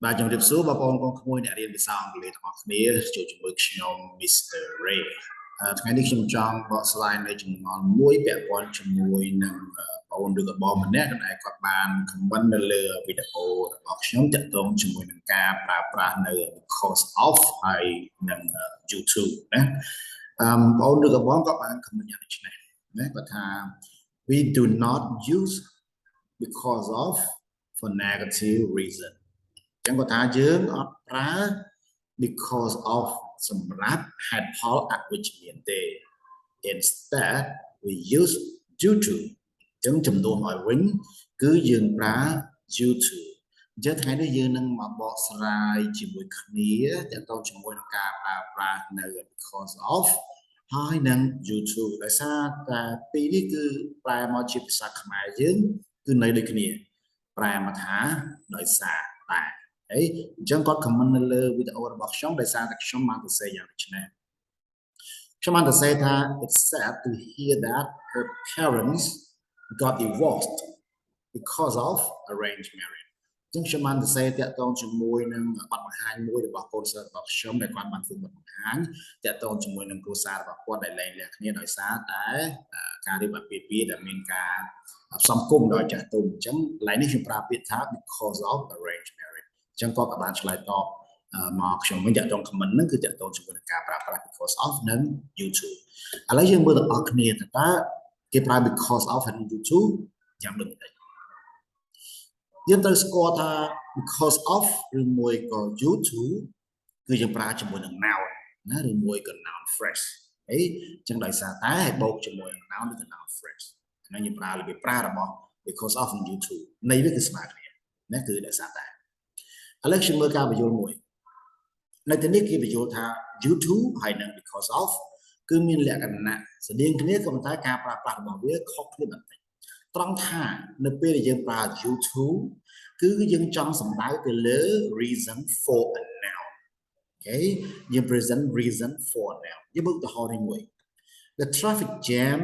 បាទជំរាបសួរបងប្អូនកូនក្មួយអ្នករៀនភាសាអង់គ្លេសទាំងអស់គ្នាជួបជាមួយខ្ញុំ Mr. Ray ថ្ងៃនេះខ្ញុំចង់បកស្រាយនៅចំណងមួយពាក់ព័ន្ធជាមួយនឹងបងឬក៏បងម្នាក់ដែលគាត់បាន comment នៅលើវីដេអូរបស់ខ្ញុំទាក់ទងជាមួយនឹងការប្រើប្រាស់នៅ because of ហើយនឹង YouTube ណាបងឬក៏បងគាត់បាន comment យ៉ាងដូចនេះណាគាត់ថា we do not use because of for negative reason ចឹងគាត់ថាយើងអត់ប្រើ because of សម្រាប់ហេតុផលអវិជ្ជមានទេ instead we use due to ចឹងចំនួនឲ្យវិញគឺយើងប្រើ due to អញ្ចឹងថ្ងៃនេះយើងនឹងមកបកស្រាយជាមួយគ្នាទាក់ទងជាមួយនឹងការប្រើប្រាស់នៅ because of ហើយនឹង due to ដោយសារតែពីរនេះគឺប្រែមកជាភាសាខ្មែរយើងគឺនៅដូចគ្នាប្រែមកថាដោយសារតែហើយអញ្ចឹងគាត់ comment នៅលើវីដេអូរបស់ខ្ញុំដោយសារតែខ្ញុំបានសរសេរយ៉ាងដូចនេះខ្ញុំបានសរសេរថា it's sad to hear that her parents got divorced because of arranged marriage អញ្ចឹងខ្ញុំបានសរសេរតាក់ទងជាមួយនឹងបទបង្ហាញមួយរបស់កូនសិស្សរបស់ខ្ញុំដែលគាត់បានធ្វើបទបង្ហាញតាក់ទងជាមួយនឹងគ្រួសាររបស់គាត់ដែលលែងលះគ្នាដោយសារតែការរៀបអាពាហ៍ពិពាហ៍ដែលមានការផ្សំគុំដោយចាស់ទុំអញ្ចឹងកន្លែងនេះខ្ញុំប្រើពាក្យថា because of arranged marriage អញ្ចឹងគាត់ក៏បានឆ្លើយតបមកខ្ញុំវិញតាក់ទង comment ហ្នឹងគឺតាក់ទងជាមួយនឹងការប្រើប្រាស់ because of និង YouTube ឥឡូវយើងមើលទាំងអស់គ្នាតើគេប្រើ because of ហើយ YouTube យ៉ាងដូចម្ដេចយើងត្រូវស្គាល់ថា because of ឬមួយក៏ due to គឺយើងប្រើជាមួយនឹង noun ណាឬមួយក៏ noun phrase អីចឹងដោយសារតែឲ្យបូកជាមួយនឹង noun ឬក៏ noun phrase ហ្នឹងយើងប្រើរបៀបប្រើរបស់ because of និង due to ន័យវាគឺស្មើគ្នាណាគឺដោយសារតែឥឡូវខ្ញុំមើលការបញ្យល់មួយនៅទីនេះគេបញ្យល់ថា due to ហើយនឹង because of គឺមានលក្ខណៈស្តៀងគ្នាក៏ប៉ុន្តែការប្រើប្រាស់របស់វាខុសគ្នាបន្តិចត្រង់ថានៅពេលដែលយើងប្រើ due to គឺយើងចង់សំដៅទៅលើ reason for a noun អូខេយើង present reason for a noun យើងមើលឧទាហរណ៍នេះមួយ the traffic jam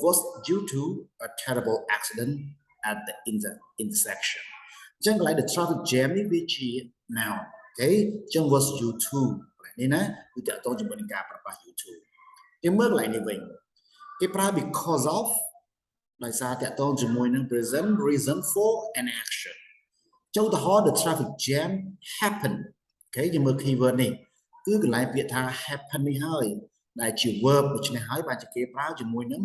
was due to a terrible accident at the intersection អញ្ចឹងកន្លែង the traffic jam នេះវាជា noun អូខេអញ្ចឹង was due to នេះណាគឺតកតងជាមួយនឹងការប្រើប្រាស់ due to យើងមើលកន្លែងនេះវិញគេប្រើ because of ដោយសារតកតងជាមួយនឹង present reason for an action ចុះឧទាហរណ៍ the traffic jam happened អូខេយើងមើល keyword នេះគឺកន្លែងពាក្យថា happen នេះហើយដែលជា verb ដូច្នេះហើយបានជាគេប្រើជាមួយនឹង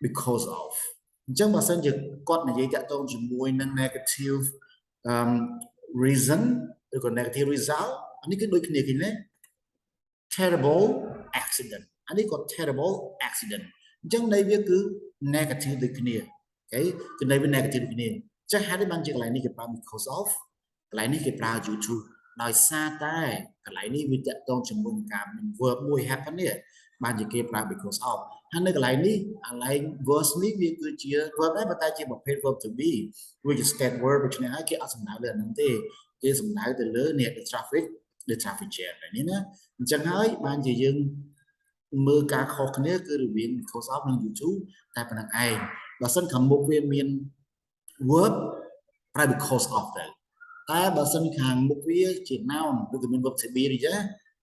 because of អញ្ចឹងបើសិនជាគាត់និយាយតកតងជាមួយនឹង negative reason ឬក៏ negative result អានេះគឺដូចគ្នាគ្នា terrible accident អានេះក៏ terrible accident អញ្ចឹងន័យវាគឺ negative ដូចគ្នាអូខេគឺន័យវា negative ដូចគ្នាអញ្ចឹងហេតុនេះបានជាកន្លែងនេះគេប្រើ because of កន្លែងនេះគេប្រើ due to ដោយសារតែកន្លែងនេះវាតកតងជាមួយនឹងការមាន verb មួយ happen នេះបានជាគេប្រើ because of ហើយនៅកន្លែងនេះកន្លែង verse នេះវាគឺជា verb ដែរប៉ុន្តែជាប្រភេទ verb to be វាជា state word ដូច្នេះហើយគេអត់សំដៅលើអាហ្នឹងទេគេសំដៅទៅលើ the traffic jam នេះណាអញ្ចឹងហើយបានជាយើងមើលការខុសគ្នាគឺរវាង because of និង due to តែប៉ុណ្្នឹងឯងបើសិនខាងមុខវាមាន verb ប្រើ because of ទៅតែបើសិនខាងមុខវាជា noun ឬក៏មាន verb to be នេះចា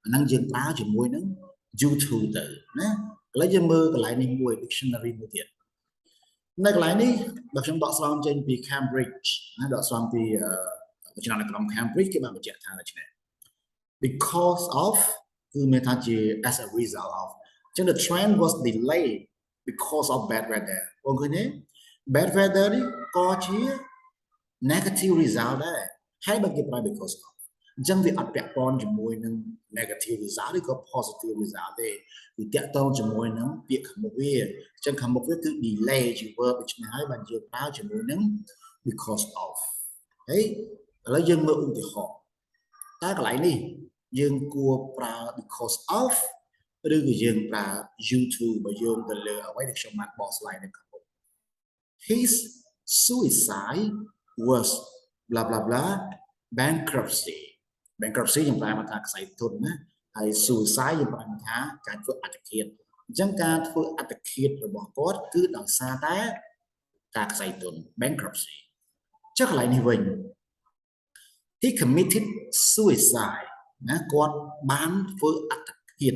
អាហ្នឹងយើងប្រើជាមួយនឹង due to ទៅណាឥឡូវយើងមើលកន្លែងនេះមួយ dictionary មួយទៀតនៅកន្លែងនេះបើខ្ញុំដកស្រង់ចេញពី Cambridge ណាដកស្រង់ពីវចនានុក្រម Cambridge គេបានបញ្ជាក់ថាដូច្នេះ because of គឺមានថាជា as a result of អញ្ចឹង the train was delayed because of bad weather បងឃើញទេ bad weather នេះក៏ជា negative result ដែរហើយបើគេប្រើ because of អញ្ចឹងវាអត់ពាក់ព័ន្ធជាមួយនឹង negative result ឬក៏ positive result ទេវាពាក់ព័ន្ធជាមួយនឹងពាក្យខាងមុខវាអញ្ចឹងខាងមុខវាគឺ delay ជា verb ដូច្នេះហើយបានយើងប្រើជាមួយនឹង because of ហើយឥឡូវយើងមើលឧទាហរណ៍តែកន្លែងនេះយើងគួរប្រើ because of ឬក៏យើងប្រើ due to បើយោងទៅលើអ្វីដែលខ្ញុំបានបកស្រាយនៅខាងមុខ his suicide was blah blah blah bankruptcy យើងប្រើមកថាខ្សែទុនណាហើយ suicide យើងប្រើមកថាការធ្វើអត្តឃាតអញ្ចឹងការធ្វើអត្តឃាតរបស់គាត់គឺដោយសារតែការខ្សែទុន bankruptcy chắc lại như vậy he committed suicide nè con bán với ắt hiện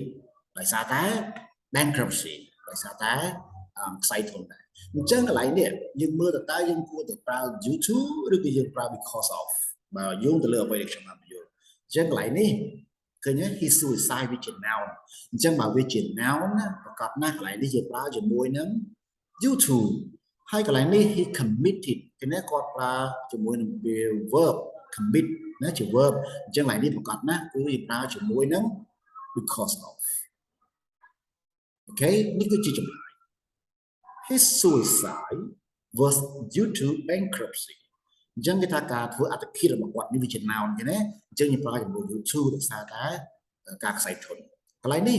tại sao ta bankruptcy tại sao ta sai thuần này chẳng lại nè nhưng mưa ta nhưng của the proud due to được cái dương proud because of mà dùng từ lừa về được trong làm gì chẳng lại nè cái nhé he suicide với chuyện nào chẳng bảo với chuyện nào nè và cặp nát lại đi về proud cho môi nắng due to hai cái lại nè he committed cái này còn là cho môi nắng verb commit nó chữ verb chẳng lại đi một cặp nát cứ việc nào chữ môi nắng because of okay ní cứ chỉ chụp his suicide was due to bankruptcy chẳng cái ta cả thứ ở khi là một quạt như vị trí nào như thế chẳng như bao giờ một due to được sao cái các sai thuận cái này đi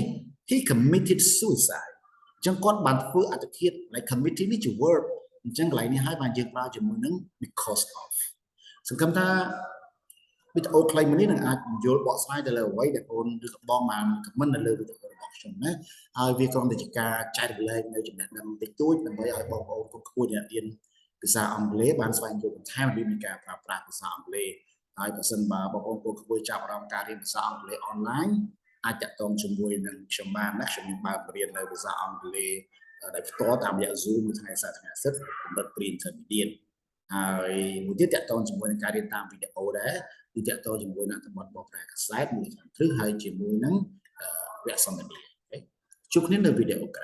he committed suicide chẳng con bàn thứ ở khi lại committed ní chữ verb chẳng lại ní hai bàn chữ bao chữ môi nắng because of sự cầm ta biết ô claim mình này à vô bỏ sai để là quay để ôn được bom mà mình là lưu được bỏ xong đấy vì con thì chỉ cả chạy được lên nơi chừng năm tích túi mình mới ở bom ô con khui nhà tiền từ xa ông lê bán xoay vô còn thay đi mình cả và từ xa ông lê ai có sân bà bom ô con khui chào trong cả đi từ xa ông lê online ai chặt tôm chung vui nên chấm ba nát chấm ba biển nơi từ xa ông lê để to tạm dạng zoom ngày sau ngày sức bật pin thần điện một tiết chặt tôm chung vui cả đi tam video đấy đi chợ tôi chỉ muốn là một bộ phận slide thứ hai chỉ muốn nắng vẽ xong rồi chúc đến video cả